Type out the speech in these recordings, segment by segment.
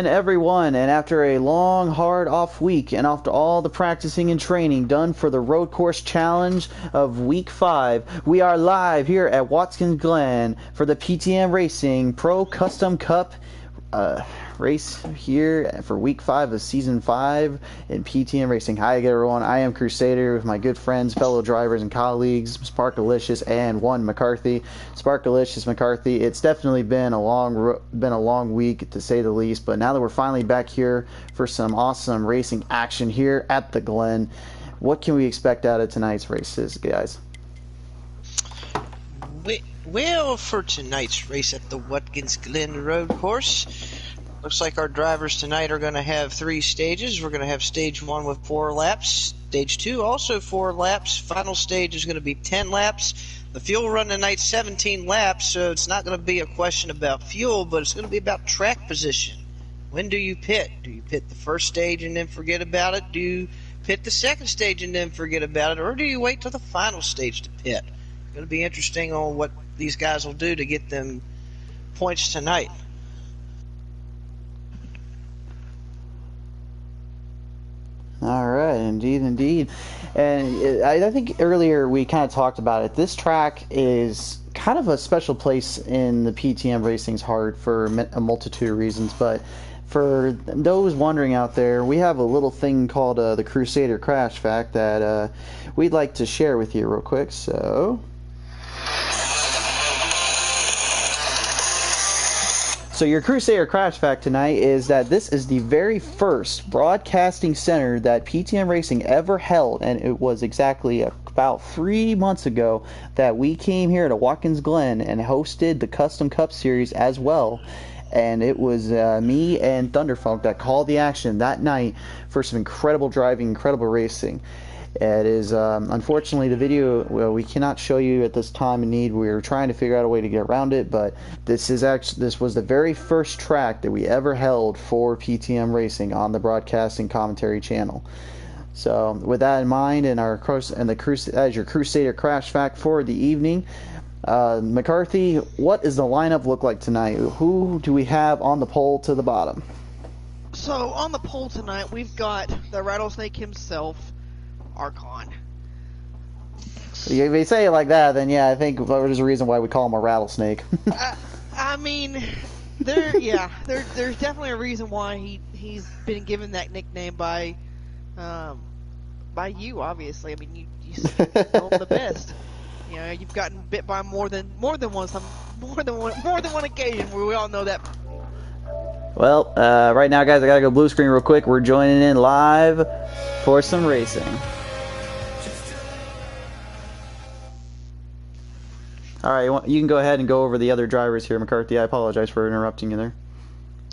Everyone, and after a long hard off week and after all the practicing and training done for the road course challenge of week 5, we are live here at Watkins Glen for the PTM Racing Pro Custom Cup race here for week 5 of season 5 in PTM Racing. Hi everyone, I am Crusader with my good friends, fellow drivers and colleagues, Sparkalicious and one McCarthy. Sparkalicious McCarthy, it's definitely been a long week to say the least, but now that we're finally back here for some awesome racing action here at the Glen, what can we expect out of tonight's races, guys? Well, for tonight's race at the Watkins Glen Road Course, looks like our drivers tonight are going to have 3 stages. We're going to have stage 1 with 4 laps, stage 2 also 4 laps, final stage is going to be 10 laps. The fuel run tonight's 17 laps, so it's not going to be a question about fuel, but it's going to be about track position. When do you pit? Do you pit the first stage and then forget about it? Do you pit the second stage and then forget about it? Or do you wait till the final stage to pit? It's going to be interesting on what these guys will do to get them points tonight. All right, indeed. And I think earlier we kind of talked about it. This track is kind of a special place in the PTM Racing's heart for a multitude of reasons. But for those wondering out there, we have a little thing called the Crusader Crash Fact that we'd like to share with you real quick. So your Crusader Crash Fact tonight is that this is the very first broadcasting center that PTM Racing ever held, and it was exactly about 3 months ago that we came here to Watkins Glen and hosted the Custom Cup Series as well. And it was me and Thunderfunk that called the action that night for some incredible driving, incredible racing. It is unfortunately the video, well, we cannot show you at this time in need. We were trying to figure out a way to get around it, but this was the very first track that we ever held for PTM Racing on the broadcasting commentary channel. So with that in mind, as your Crusader Crash Fact for the evening, McCarthy, what does the lineup look like tonight? Who do we have on the pole to the bottom? So on the pole tonight, we've got the Rattlesnake himself, Archon. If you say it like that, then yeah, I think there's a reason why we call him a rattlesnake. I mean, there's definitely a reason why he's been given that nickname by you, obviously. I mean, you know him the best. You know, you've gotten bit by more than one occasion. We all know that. Well, right now, guys, I gotta go blue screen real quick. We're joining in live for some racing. All right, you can go ahead and go over the other drivers here, McCarthy. I apologize for interrupting you there.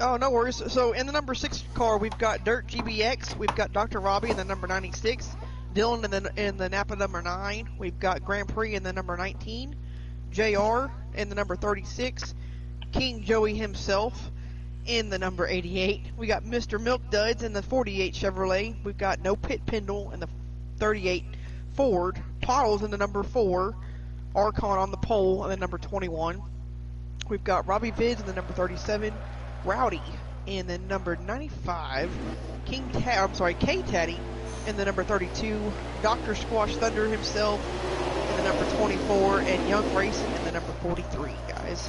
Oh, no worries. So in the number 6 car, we've got Dirt GBX. We've got Dr. Robbie in the number 96. Dylan in the Napa number 9. We've got Grand Prix in the number 19. JR in the number 36. King Joey himself in the number 88. We got Mr. Milk Duds in the 48 Chevrolet. We've got No Pit Pendle in the 38 Ford. Pottles in the number 4. Archon on the pole in the number 21. We've got Robbie Vids in the number 37. Rowdy in the number 95. K-Taddy in the number 32. Dr. Squash Thunder himself in the number 24. And Young Racing in the number 43, guys.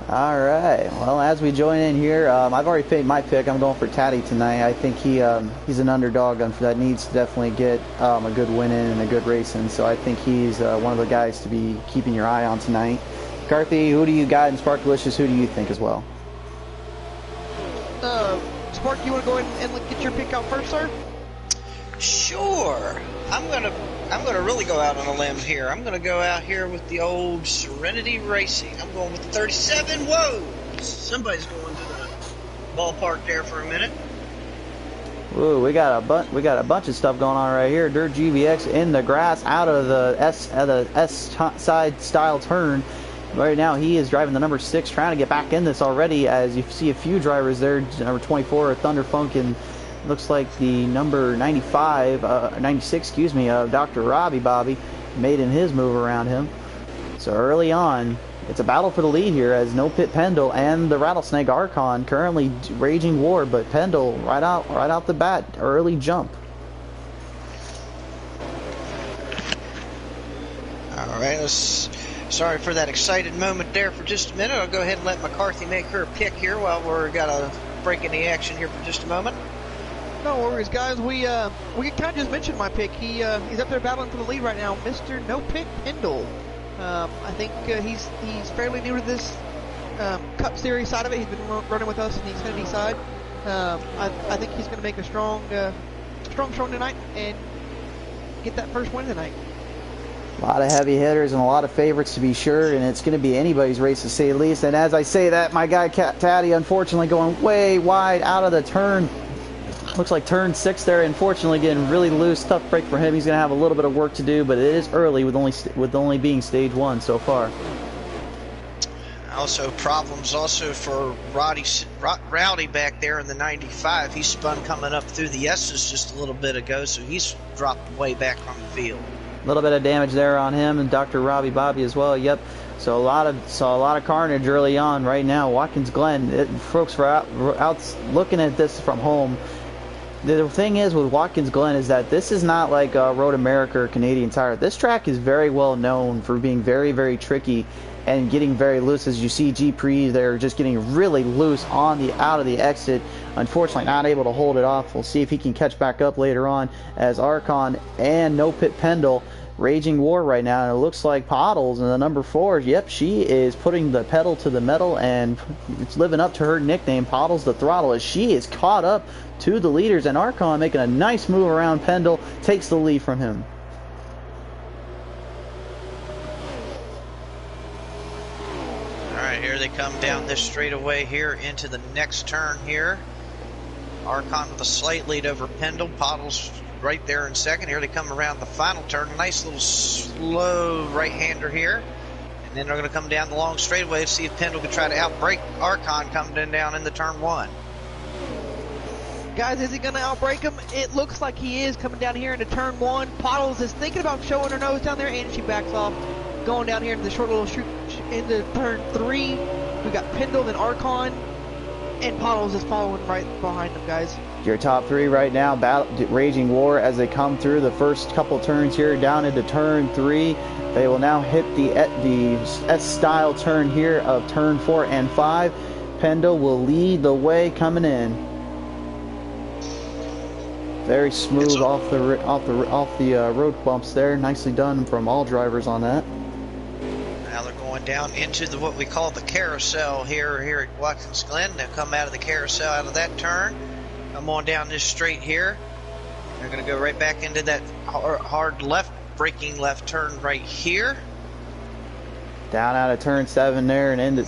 All right. Well, as we join in here, I've already picked my pick. I'm going for Taddy tonight. I think he's an underdog that needs to definitely get a good win in and a good race in. So I think he's one of the guys to be keeping your eye on tonight. McCarthy, who do you got? And Sparkalicious, who do you think as well? Spark, you want to go ahead and get your pick out first, sir? Sure. I'm gonna really go out on a limb here. I'm gonna go out here with the old Serenity Racing. I'm going with the 37. Whoa! Somebody's going to the ballpark there for a minute. Whoa, we got a bunch of stuff going on right here. Dirt GVX in the grass out of the S side style turn. Right now he is driving the number 6, trying to get back in this already. As you see a few drivers there, number 24 Thunderfunk and looks like the number 96, Dr. Robbie Bobby made his move around him. So early on, It's a battle for the lead here as No Pit Pendle and the Rattlesnake Archon currently raging war, but Pendle right out the bat, early jump. All right, sorry for that excited moment there for just a minute. I'll go ahead and let McCarthy make her pick here while we're got a break in the action here for just a moment. No worries, guys. We kind of just mentioned my pick. He's up there battling for the lead right now, Mr. No Pit Pendle. I think he's fairly new to this Cup Series side of it. He's been running with us in the Xfinity side. I think he's going to make a strong showing tonight and get that first win tonight. A lot of heavy hitters and a lot of favorites to be sure, and it's going to be anybody's race to say the least. And as I say that, my guy Taddy unfortunately going way wide out of the turn. Looks like turn 6 there, unfortunately getting really loose. Tough break for him. He's going to have a little bit of work to do, but it is early with only being stage 1 so far. Also problems also for Rowdy back there in the 95. He spun coming up through the S's just a little bit ago, so he's dropped way back from the field. A little bit of damage there on him and Dr. Robbie Bobby as well. Yep. So a lot of carnage early on right now. Watkins Glen. Folks are out looking at this from home. The thing is with Watkins Glen is that this is not like Road America or Canadian Tire. This track is very well known for being very, very tricky and getting very loose. As you see, G-Pre, they're just getting really loose out of the exit. Unfortunately, not able to hold it off. We'll see if he can catch back up later on as Archon and No Pit Pendle raging war right now. And it looks like Pottles in the number 4. Yep, she is putting the pedal to the metal and it's living up to her nickname, Pottles the Throttle, as she is caught up to the leaders, and Archon making a nice move around Pendle, takes the lead from him. Alright, here they come down this straightaway here into the next turn here. Archon with a slight lead over Pendle. Pottles right there in second. Here they come around the final turn. Nice little slow right-hander here. And then they're going to come down the long straightaway to see if Pendle can try to outbrake Archon coming down in the turn 1. Guys, is he going to outbreak him? It looks like he is coming down here into turn 1. Pottles is thinking about showing her nose down there, and she backs off, going down here into the short little shoot into turn 3. We got Pendle and Archon, and Pottles is following right behind them, guys. Your top 3 right now, raging war as they come through the first couple turns here down into turn 3. They will now hit the S-style turn here of turn 4 and 5. Pendle will lead the way coming in. Very smooth off the road bumps there. Nicely done from all drivers on that. Now they're going down into what we call the carousel here at Watkins Glen. They'll come out of the carousel out of that turn. Come on down this straight here. They're going to go right back into that hard braking left turn right here. Down out of turn 7 there and into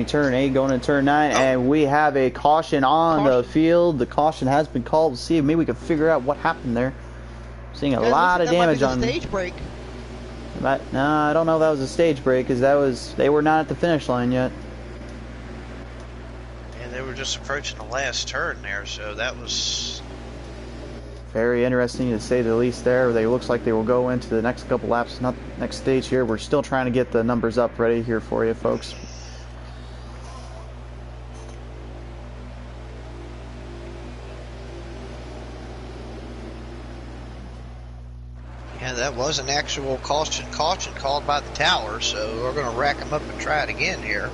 turn 8 going into turn 9, and we have a caution on the field. The caution has been called. To see if maybe we can figure out what happened there. Seeing a lot of damage on stage break. But no, I don't know if that was a stage break because they were not at the finish line yet. And they were just approaching the last turn there, so that was very interesting to say the least there. They looks like they will go into the next couple laps, not next stage here. We're still trying to get the numbers up ready here for you folks. Yeah, that was an actual caution called by the tower, so we're going to rack them up and try it again here.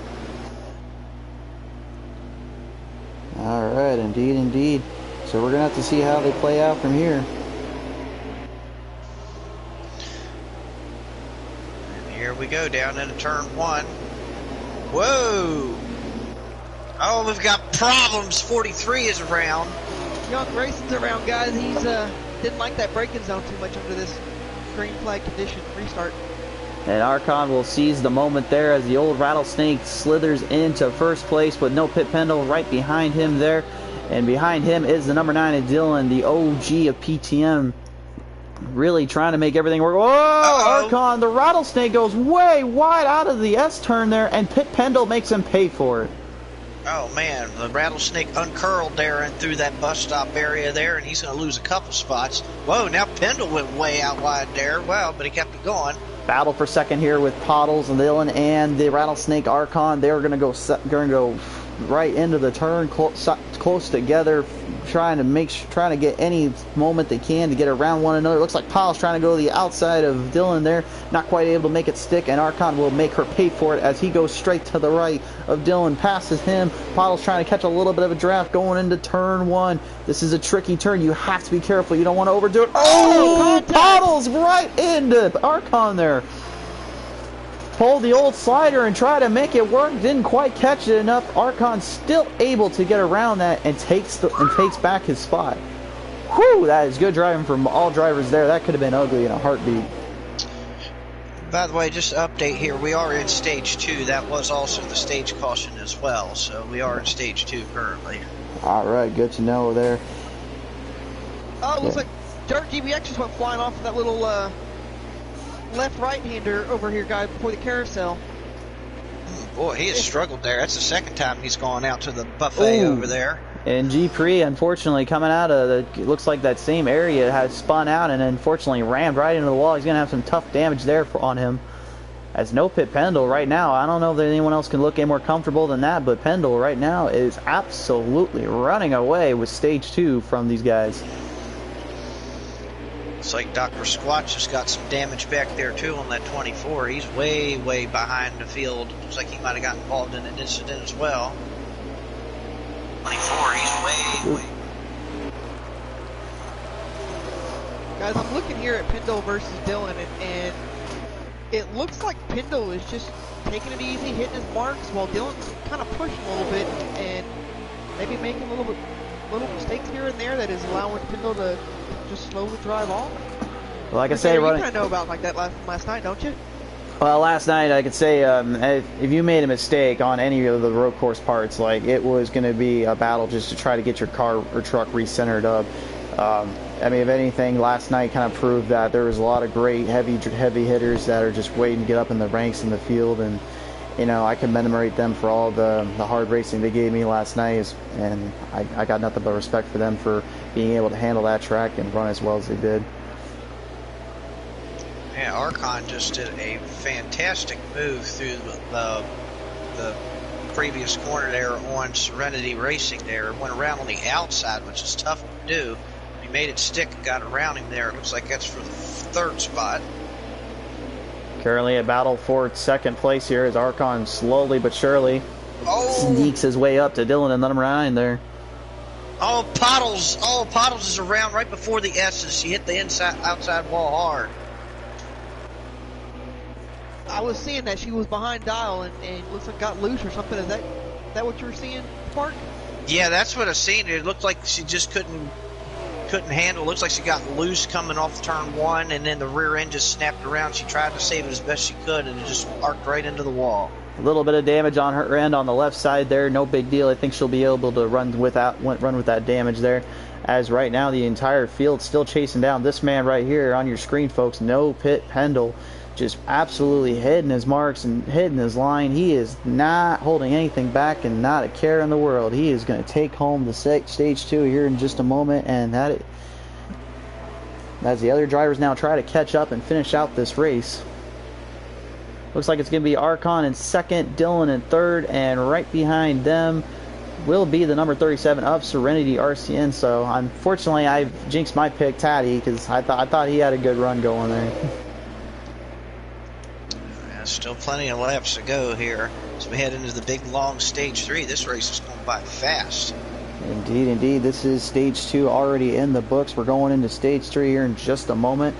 All right, indeed. So we're going to have to see how they play out from here. And here we go, down into turn 1. Whoa! Oh, we've got problems. 43 is around. Young Grayson's around, guys. He's didn't like that braking zone too much under this green flag condition. Restart. And Archon will seize the moment there as the old Rattlesnake slithers into first place with No Pit Pendle right behind him there. And behind him is the number 9 of Dylan, the OG of PTM. Really trying to make everything work. Whoa! Archon, the Rattlesnake goes way wide out of the S turn there, and Pit Pendle makes him pay for it. Oh man, the Rattlesnake uncurled there and through that bus stop area there, and he's going to lose a couple spots. Whoa, now Pendle went way out wide there. Well, but he kept it going. Battle for second here with Pottles and Dillon and the Rattlesnake Archon. They're going to go right into the turn, close together, trying to get any moment they can to get around one another. It looks like Pottles trying to go to the outside of Dillon there, not quite able to make it stick, and Archon will make her pay for it as he goes straight to the right of Dillon, passes him. Pottles trying to catch a little bit of a draft going into turn one. This is a tricky turn. You have to be careful. You don't want to overdo it. Oh, Pottles right into Archon there. Pulled the old slider and tried to make it work. Didn't quite catch it enough. Archon still able to get around that and takes back his spot. Whew, that is good driving from all drivers there. That could have been ugly in a heartbeat. By the way, just to update here, we are in stage 2. That was also the stage caution as well, so we are in stage 2 currently. All right, good to know there. Oh, it looks like Dirt GBX just went flying off of that little left-right-hander over here, guys, before the carousel. Boy, he has struggled there. That's the second time he's gone out to the buffet over there. And G-Pre, unfortunately, coming out of it looks like that same area has spun out and unfortunately rammed right into the wall. He's going to have some tough damage there on him. As no pit Pendle right now, I don't know if anyone else can look any more comfortable than that, but Pendle right now is absolutely running away with stage 2 from these guys. Looks like Dr. Squatch has got some damage back there too on that 24. He's way, way behind the field. Looks like he might have gotten involved in an incident as well. 24, he's way. Guys, I'm looking here at Pendle versus Dillon, and it looks like Pendle is just taking it easy, hitting his marks, while Dillon's kind of pushing a little bit and maybe making little mistakes here and there that is allowing Pendle to just slowly drive off. Well, like I say, you kind of know about like that last night, don't you? Well, last night I could say if you made a mistake on any of the road course parts, like it was going to be a battle just to try to get your car or truck recentered up. I mean, if anything, last night kind of proved that there was a lot of great heavy hitters that are just waiting to get up in the ranks in the field, and you know, I commemorate them for all the hard racing they gave me last night, and I got nothing but respect for them for being able to handle that track and run as well as they did. Yeah, Archon just did a fantastic move through the previous corner there on Serenity Racing there. Went around on the outside, which is tough to do. He made it stick and got around him there. It looks like that's for the third spot. Currently a battle for second place here as Archon slowly but surely sneaks his way up to Dillon and number 9 there. Oh, Pottles is around right before the S's. She hit the outside wall hard. I was seeing that she was behind Dial and looks like got loose or something. Is that what you were seeing, Park? Yeah, that's what I seen. It looked like she just couldn't handle. It looks like she got loose coming off turn 1, and then the rear end just snapped around. She tried to save it as best she could, and it just arced right into the wall. A little bit of damage on her end on the left side there. No big deal. I think she'll be able to run with that damage there. As right now the entire field still chasing down this man right here on your screen, folks. No pit Pendle. Just absolutely hitting his marks and hitting his line. He is not holding anything back and not a care in the world. He is going to take home the stage 2 here in just a moment, and as the other drivers now try to catch up and finish out this race. Looks like it's going to be Archon in second, Dillon in third, and right behind them will be the number 37 of Serenity RCN. So unfortunately I've jinxed my pick, Taddy, because I thought he had a good run going there. Still plenty of laps to go here as we head into the big long stage 3. This race is going by fast. Indeed. This is stage 2 already in the books. We're going into stage 3 here in just a moment.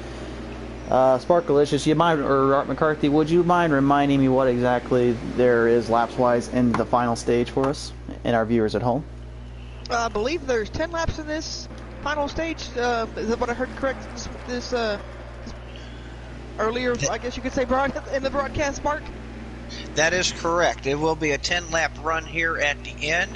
Sparkalicious, or Art McCarthy, would you mind reminding me what exactly there is laps-wise in the final stage for us and our viewers at home? I believe there's 10 laps in this final stage. Is that what I heard correct? This earlier, I guess you could say, in the broadcast, Mark? That is correct. It will be a 10-lap run here at the end.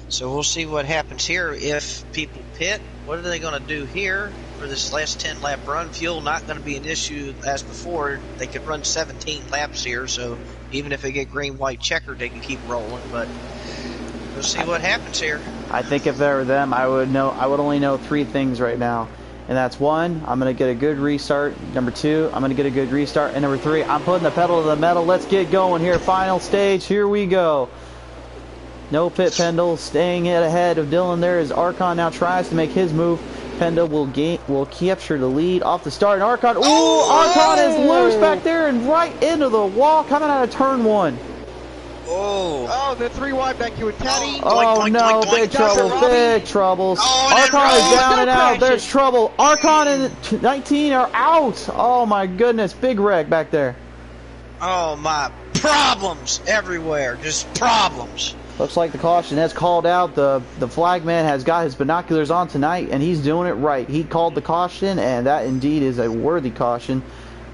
So we'll see what happens here. If people pit, what are they going to do here for this last 10-lap run? Fuel not going to be an issue as before. They could run 17 laps here, so even if they get green, white, checkered, they can keep rolling. But we'll see what happens here. I think if there were them, I would only know 3 things right now. And that's 1. I'm going to get a good restart. Number 2, I'm going to get a good restart. And number 3, I'm putting the pedal to the metal. Let's get going here. Final stage. Here we go. No pit. Pendle staying ahead of Dylan there as Archon now tries to make his move. Pendle will capture the lead off the start. And Archon, Archon is loose back there and right into the wall coming out of turn 1. Oh, the 3 wide back here with Teddy. Oh no, big trouble, big trouble. Archon is down and out. There's trouble. Archon and 19 are out. Oh my goodness, big wreck back there. Oh my, problems everywhere, just problems. Looks like the caution has called out. The flagman has got his binoculars on tonight, and he's doing it right. He called the caution, and that indeed is a worthy caution.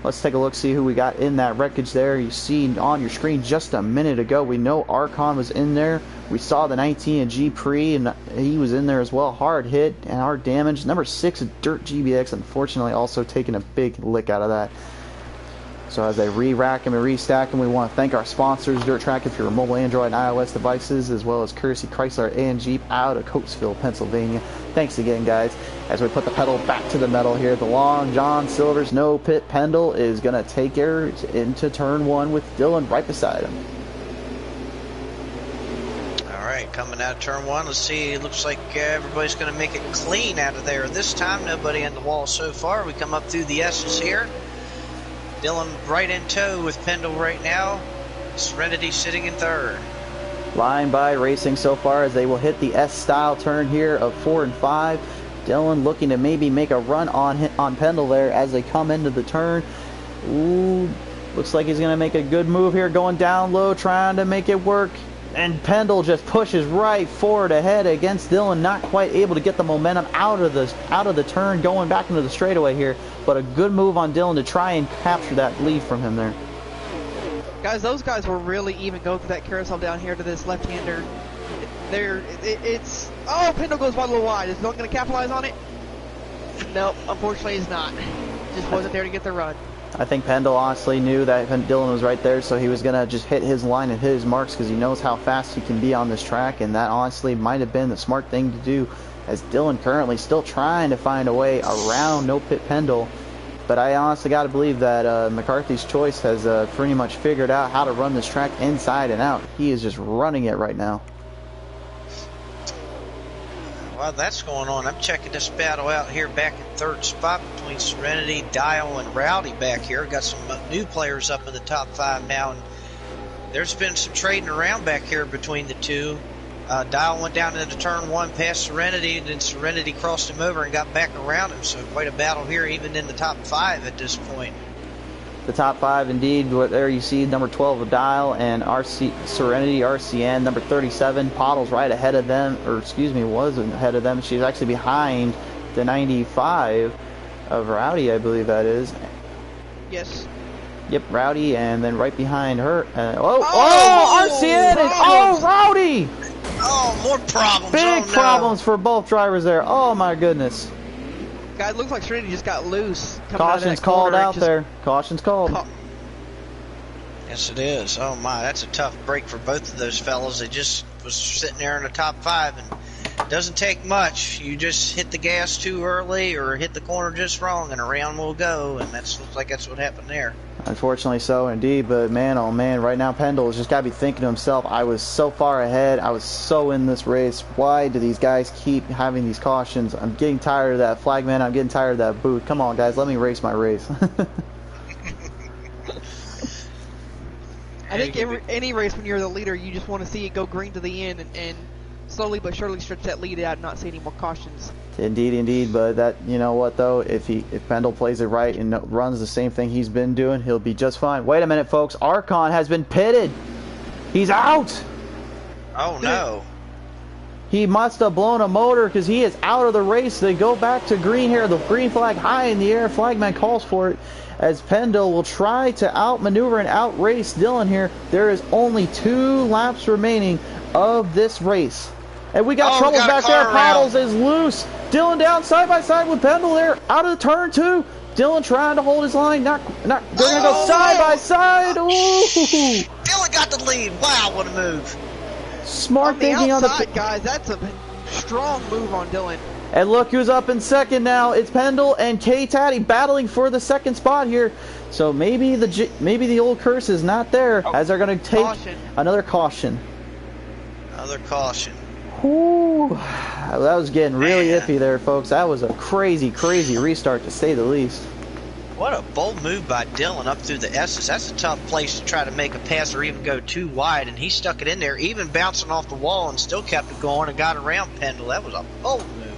Let's take a look, see who we got in that wreckage there. You see on your screen just a minute ago, we know Archon was in there. We saw the 19 and G Pre, and he was in there as well. Hard hit and hard damage. Number 6, Dirt GBX, unfortunately also taking a big lick out of that. So as they re-rack them and restack them, we want to thank our sponsors, Dirt Track if you're mobile Android and iOS devices, as well as Courtesy Chrysler and Jeep out of Coatesville, Pennsylvania. Thanks again, guys. As we put the pedal back to the metal here, the long John Silver's no pit Pendle is going to take her into turn 1 with Dylan right beside him. All right, coming out of turn 1, let's see. It looks like everybody's going to make it clean out of there this time. Nobody in the wall so far. We come up through the S's here. Dylan right in tow with Pendle right now. Serenity sitting in 3rd. Line by Racing so far as they will hit the S-style turn here of 4 and 5. Dylan looking to maybe make a run on Pendle there as they come into the turn. Ooh, looks like he's going to make a good move here, going down low, trying to make it work. And Pendle just pushes right forward ahead against Dylan, not quite able to get the momentum out of the turn, going back into the straightaway here. But a good move on Dylan to try and capture that lead from him there. Guys, those guys were really even going through that carousel down here to this left-hander. Pendle goes by a little wide. Is Dylan going to capitalize on it? Nope, unfortunately he's not. Just wasn't there to get the run. I think Pendle honestly knew that Dylan was right there, so he was going to just hit his line and hit his marks because he knows how fast he can be on this track, and that honestly might have been the smart thing to do, as Dylan currently still trying to find a way around no pit Pendle. But I honestly got to believe that McCarthy's Choice has pretty much figured out how to run this track inside and out. He is just running it right now. While that's going on, I'm checking this battle out here back in 3rd spot between Serenity, Dial, and Rowdy back here. Got some new players up in the top 5 now, and there's been some trading around back here between the two. Dial went down into turn 1 past Serenity, and then Serenity crossed him over and got back around him. So quite a battle here, even in the top 5 at this point. The top 5 indeed. There you see number 12 Dial and Serenity RCN. Number 37 Pottle's right ahead of them, or excuse me, was ahead of them. She's actually behind the 95 of Rowdy, I believe that is. Yes. Yep, Rowdy, and then right behind her. RCN and Rowdy! Oh, more problems. Big problems for both drivers there. Oh my goodness. Guy, it looks like Serenity just got loose. Caution's called out there. Caution's called. Yes, it is. Oh my, that's a tough break for both of those fellas. They just was sitting there in the top 5, and it doesn't take much. You just hit the gas too early or hit the corner just wrong, and around will go. And looks like that's what happened there. Unfortunately so indeed, but man, oh man, right now Pendle has just got to be thinking to himself, I was so far ahead, I was so in this race, why do these guys keep having these cautions? I'm getting tired of that flagman, I'm getting tired of that booth. Come on guys, let me race my race. I think any race when you're the leader, you just want to see it go green to the end and slowly but surely stretch that lead out and not see any more cautions. Indeed, but that, you know what though, if Pendle plays it right and runs the same thing he's been doing, he'll be just fine. Wait a minute folks, Archon has been pitted. He's out. Oh no. He must have blown a motor because he is out of the race. They go back to green here, the green flag high in the air, flagman calls for it as Pendle will try to outmaneuver and outrace Dylan here. There is only 2 laps remaining of this race. And we got troubles back there. Paddles is loose. Dylan down side by side with Pendle there. Out of the turn 2. Dylan trying to hold his line. They're going to go side by side. Ooh. Dylan got the lead. Wow, what a move. Smart thinking on the outside, guys. That's a strong move on Dylan. And look who's up in second now. It's Pendle and K-Taddy battling for the second spot here. So maybe the old curse is not there, as they're going to take another caution. Another caution. Whew. That was getting really iffy there, folks. That was a crazy, crazy restart, to say the least. What a bold move by Dylan up through the S's. That's a tough place to try to make a pass or even go too wide, and he stuck it in there, even bouncing off the wall, and still kept it going and got around Pendle. That was a bold move.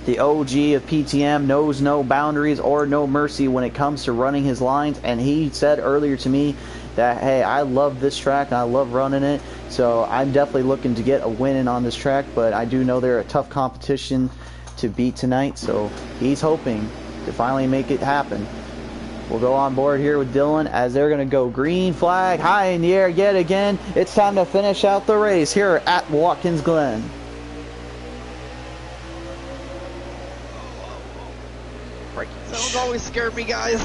The OG of PTM knows no boundaries or no mercy when it comes to running his lines, and he said earlier to me that, hey, I love this track and I love running it, so I'm definitely looking to get a win in on this track, but I do know they're a tough competition to beat tonight, so he's hoping to finally make it happen. We'll go on board here with Dylan as they're going to go green flag high in the air yet again. It's time to finish out the race here at Watkins Glen. Those always scare me, guys.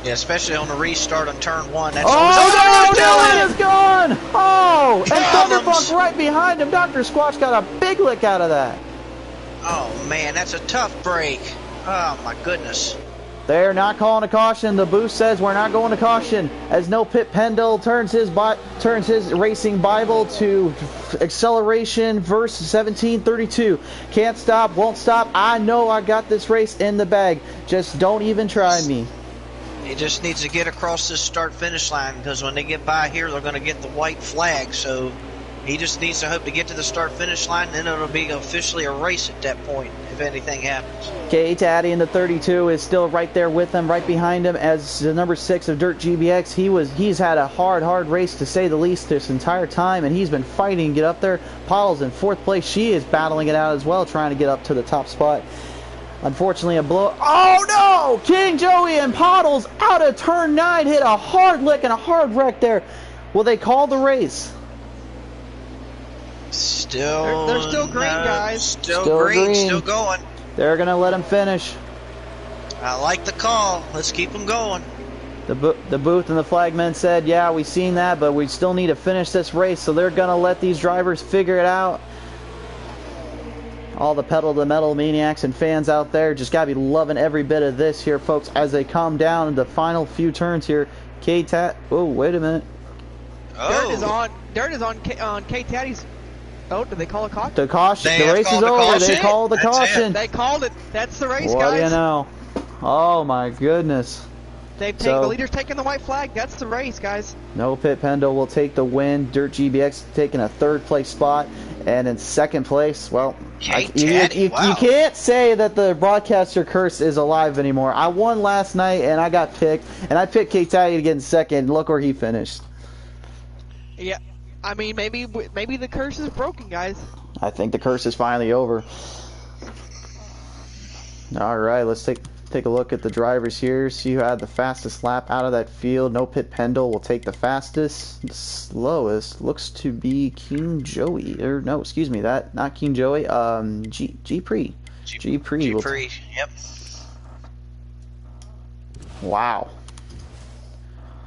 Yeah, especially on the restart on turn 1. That's no, Dylan is gone! Oh, and Thunderfuck right behind him. Dr. Squatch got a big lick out of that. Oh, man, that's a tough break. Oh, my goodness. They're not calling a caution. The boost says we're not going to caution, as No Pit Pendle turns his racing Bible to acceleration verse 1732. Can't stop, won't stop. I know I got this race in the bag. Just don't even try me. He just needs to get across this start-finish line, because when they get by here, they're going to get the white flag. So he just needs to hope to get to the start-finish line, and then it'll be officially a race at that point, if anything happens. K-Taddy in the 32 is still right there with him, right behind him, as the number 6 of Dirt GBX. He's had a hard race, to say the least, this entire time, and he's been fighting to get up there. Pottle's in 4th place. She is battling it out as well, trying to get up to the top spot. Unfortunately, a blow. Oh no! King Joey and Pottles out of turn 9 hit a hard lick and a hard wreck there. Will they call the race? They're still green, guys. Still green, still going. They're going to let him finish. I like the call. Let's keep them going. The booth and the flagmen said, yeah, we've seen that, but we still need to finish this race, so they're going to let these drivers figure it out. All the pedal to the metal maniacs and fans out there just got to be loving every bit of this here, folks, as they come down the final few turns here. K-Tat. Oh, wait a minute. Oh. Dirt is on K-Taddy's. Oh, did they call a caution? The caution. The race is over. They called the caution. They called it. That's the race, guys. What do you know? Oh, my goodness. The leader's taking the white flag. That's the race, guys. No Pit Pendle will take the win. Dirt GBX taking a 3rd place spot. And in 2nd place, well, you can't say that the broadcaster curse is alive anymore. I won last night, and I got picked. And I picked K-Taddy to get in 2nd. Look where he finished. Yeah. I mean, maybe the curse is broken, guys. I think the curse is finally over. All right, let's take a look at the drivers here. See who had the fastest lap out of that field. No Pit Pendle will take the fastest. The slowest looks to be King Joey. Or no, excuse me, that not King Joey. G-Pre. G-Pre, yep. Wow.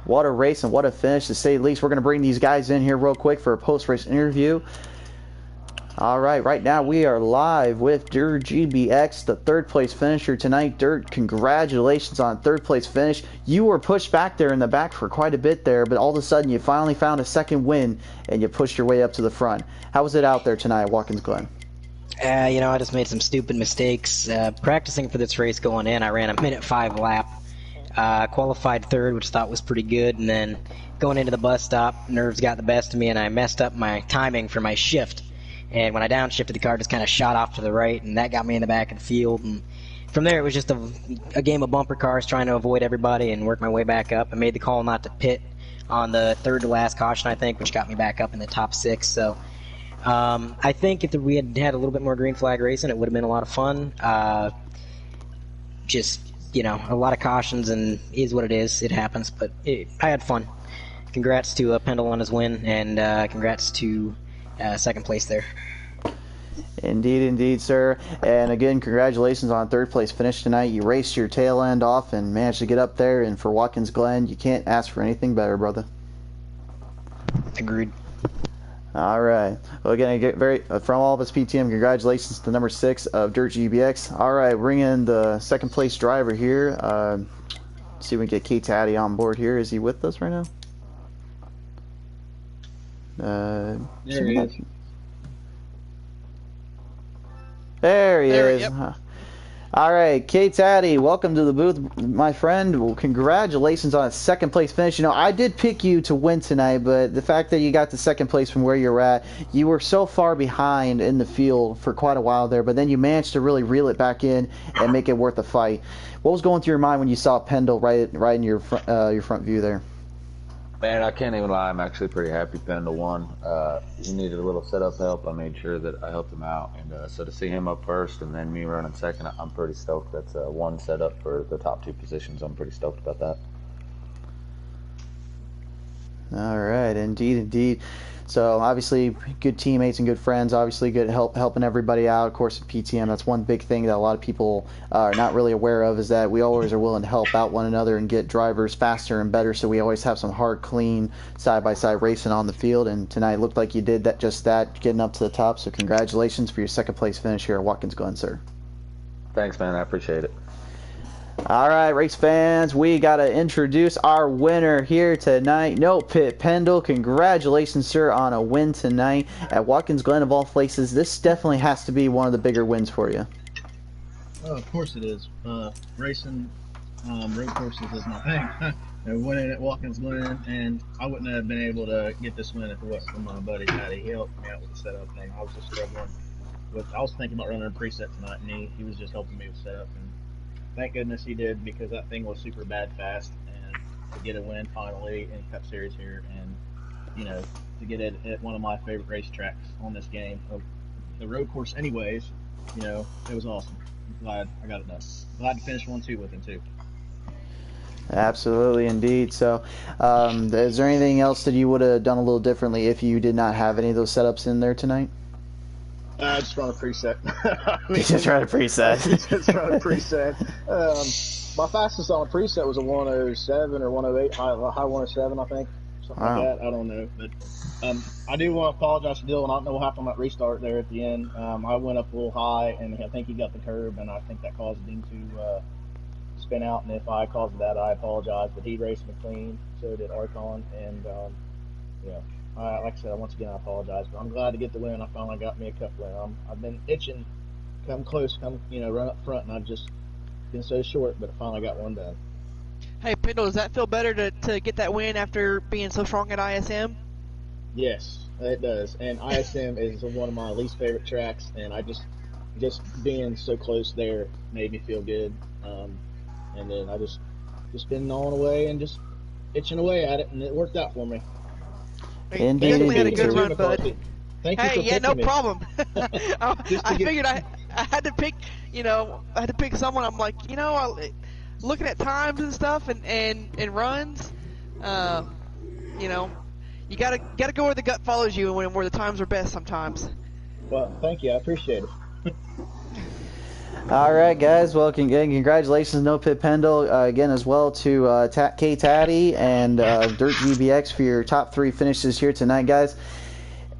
What a race and what a finish, to say the least. We're going to bring these guys in here real quick for a post-race interview. All right now we are live with Dirt GBX, the 3rd place finisher tonight. Dirt, congratulations on 3rd place finish. You were pushed back there in the back for quite a bit there, but all of a sudden you finally found a 2nd win and you pushed your way up to the front. How was it out there tonight at Watkins Glen? I just made some stupid mistakes. Practicing for this race going in, I ran a 1:05 lap. Qualified 3rd, which I thought was pretty good, and then going into the bus stop, nerves got the best of me, and I messed up my timing for my shift. And when I downshifted, the car just kind of shot off to the right, and that got me in the back of the field. And from there, it was just a game of bumper cars, trying to avoid everybody and work my way back up. I made the call not to pit on the 3rd to last caution, I think, which got me back up in the top 6. So I think if we had a little bit more green flag racing, it would have been a lot of fun. A lot of cautions, and is what it is. It happens, but I had fun. Congrats to Pendle on his win, and congrats to 2nd place there. Indeed, sir. And again, congratulations on 3rd place finish tonight. You raced your tail end off and managed to get up there, and for Watkins Glen, you can't ask for anything better, brother. Agreed. All right. Well, again, from all of us PTM, congratulations to number 6 of Dirt GBX. All right, bring in the second place driver here. See if we can get Kate Taddy on board here. Is he with us right now? There he is. There he is. Yep. All right, Kate Taddy, welcome to the booth, my friend. Well, congratulations on a second place finish. You know, I did pick you to win tonight, but the fact that you got the second place from where you're at, you were so far behind in the field for quite a while there, but then you managed to really reel it back in and make it worth a fight. What was going through your mind when you saw Pendle right in your front view there? Man, I can't even lie. I'm actually pretty happy Pendle won. He needed a little setup help. I made sure that I helped him out. And so to see him up first and then me running second, I'm pretty stoked. That's one setup for the top 2 positions. I'm pretty stoked about that. All right, indeed. So obviously good teammates and good friends, obviously good helping everybody out. Of course, at PTM, that's one big thing that a lot of people are not really aware of, is that we always are willing to help out one another and get drivers faster and better, so we always have some hard, clean, side-by-side racing on the field, and tonight looked like you did that, getting up to the top, so congratulations for your second place finish here at Watkins Glen, sir. Thanks, man. I appreciate it. All right, race fans, we got to introduce our winner here tonight. No Pit Pendle, congratulations, sir, on a win tonight at Watkins Glen of all places. This definitely has to be one of the bigger wins for you. Oh, of course it is. Racing road courses is my thing. And winning at Watkins Glen, and I wouldn't have been able to get this win if it wasn't for my buddy Patty. He helped me out with the setup thing. I was just struggling I was thinking about running a preset tonight, and he was just helping me with setup. And thank goodness he did, because that thing was super bad fast, and to get a win finally in Cup Series here, and you know, to get it at one of my favorite racetracks on this game, the road course anyways, you know, it was awesome. I'm glad I got it done. Glad to finish 1-2 with him too. Absolutely, indeed. So is there anything else that you would have done a little differently if you did not have any of those setups in there tonight? Just run a preset. Just run a preset. Just run a preset. My fastest on a preset was a 107 or 108, high 107, I think. Something like that. I don't know. But I do want to apologize to Dylan. I don't know what happened on that restart there at the end. I went up a little high, and I think he got the curb, and I think that caused him to spin out. And if I caused that, I apologize. But he raced me clean, so did Archon. And, yeah. Like I said, once again, I apologize, but I'm glad to get the win. I finally got me a cup win. I've been itching, come close, run up front, and I've just been so short, but I finally got one done. Hey, Pendle, does that feel better to get that win after being so strong at ISM? Yes, it does. And ISM is one of my least favorite tracks, and I just being so close there made me feel good. And then I just been gnawing away and just itching away at it, and it worked out for me. You definitely had a good run, bud. Thank you for yeah, no me. problem. I figured I had to pick, I had to pick someone. I'm like, looking at times and stuff and runs, you gotta go where the gut follows you and where the times are best sometimes. Well, thank you. I appreciate it. All right, guys. Well, congratulations, No Pit Pendle, again as well to K Taddy and Dirt GBX for your top 3 finishes here tonight, guys.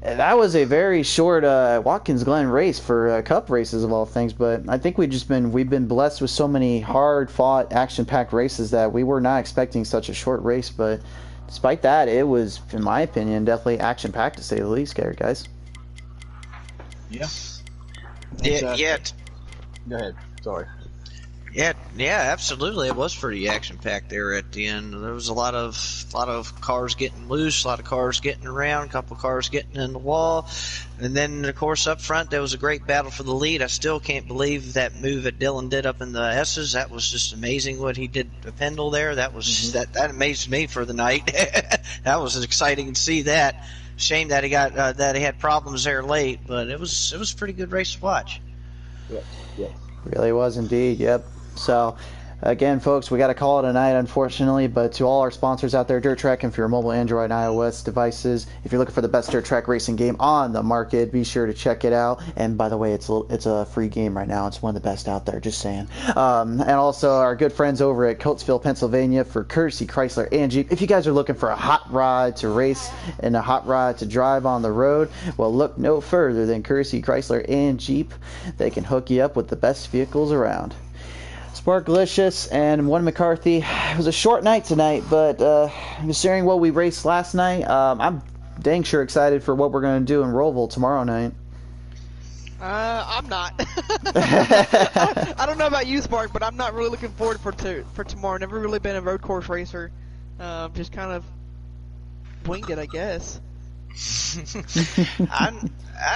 That was a very short Watkins Glen race for Cup races of all things, but I think we've been blessed with so many hard-fought, action-packed races that we were not expecting such a short race. But despite that, it was, in my opinion, definitely action-packed to say the least, guys. Yeah. Yeah. Go ahead. Sorry. Yeah, absolutely. It was pretty action-packed there at the end. There was a lot of cars getting loose, a lot of cars getting around, a couple of cars getting in the wall, and then of course up front there was a great battle for the lead. I still can't believe that move that Dylan did up in the S's. That was just amazing what he did to Pendle there. That was that amazed me for the night. That was exciting to see that. Shame that he had problems there late, but it was a pretty good race to watch. Yeah. Really was indeed. Yep. So, Again, folks, we got to call it a night, unfortunately, but to all our sponsors out there, Dirt Track, and for your mobile Android and iOS devices, if you're looking for the best dirt track racing game on the market, be sure to check it out. And by the way, it's a free game right now. It's one of the best out there, just saying. And also our good friends over at Coatesville, Pennsylvania for Courtesy Chrysler and Jeep. If you guys are looking for a hot rod to race and a hot rod to drive on the road, well, look no further than Courtesy Chrysler and Jeep. They can hook you up with the best vehicles around. Sparkalicious and one McCarthy. It was a short night tonight, but considering what we raced last night, I'm dang sure excited for what we're going to do in Roval tomorrow night. I'm not. I don't know about you, Spark, but I'm not really looking forward for tomorrow. Never really been a road course racer. Just kind of winged it, I guess. I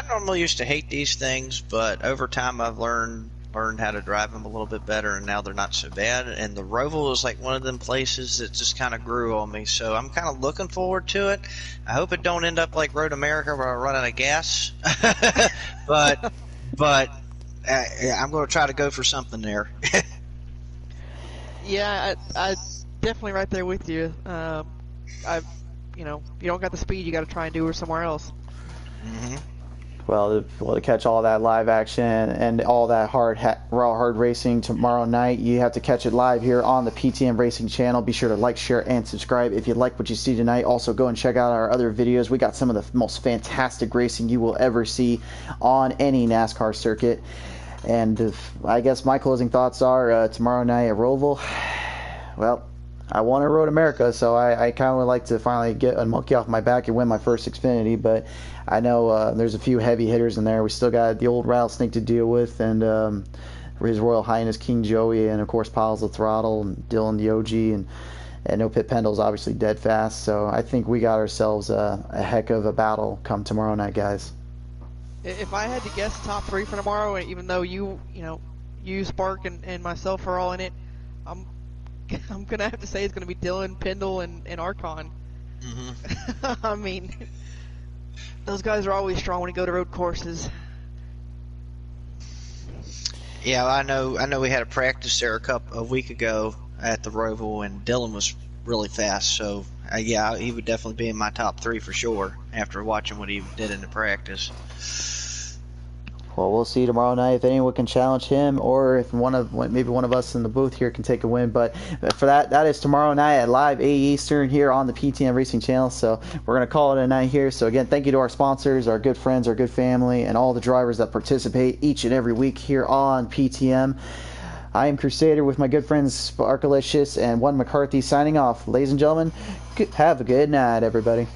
normally used to hate these things, but over time I've learned how to drive them a little bit better, and now they're not so bad. And the Roval is like one of them places that just kind of grew on me, so I'm kind of looking forward to it. I hope it don't end up like Road America where I run out of gas, but I'm going to try to go for something there. Yeah, I definitely right there with you. If you don't got the speed, you got to try and do it somewhere else. Mm-hmm. Well, to catch all that live action and all that hard racing tomorrow night, you have to catch it live here on the PTM Racing channel. Be sure to like, share, and subscribe if you like what you see tonight. Also, go and check out our other videos. We got some of the most fantastic racing you will ever see on any NASCAR circuit. And I guess my closing thoughts are tomorrow night at Roval. Well, I won at Road America, so I kind of would like to finally get a monkey off my back and win my first Xfinity, but I know there's a few heavy hitters in there. We still got the old rattlesnake to deal with, and His Royal Highness King Joey, and of course Piles of Throttle, and Dylan the OG, and no Pit Pendle's obviously dead fast, so I think we got ourselves a heck of a battle come tomorrow night, guys. If I had to guess top three for tomorrow, even though you Spark and myself are all in it, I'm gonna have to say it's gonna be Dylan, Pendle, and Archon. Mm-hmm. I mean, those guys are always strong when you go to road courses. Yeah, I know. We had a practice there a week ago at the Roval, and Dylan was really fast. So yeah, he would definitely be in my top three for sure after watching what he did in the practice. Well, we'll see tomorrow night if anyone can challenge him, or if maybe one of us in the booth here can take a win. But for that is tomorrow night at live 8 Eastern here on the PTM Racing channel. So we're going to call it a night here. So again, thank you to our sponsors, our good friends, our good family, and all the drivers that participate each and every week here on PTM. I am Crusader with my good friends Sparkalicious and One McCarthy signing off. Ladies and gentlemen, have a good night, everybody.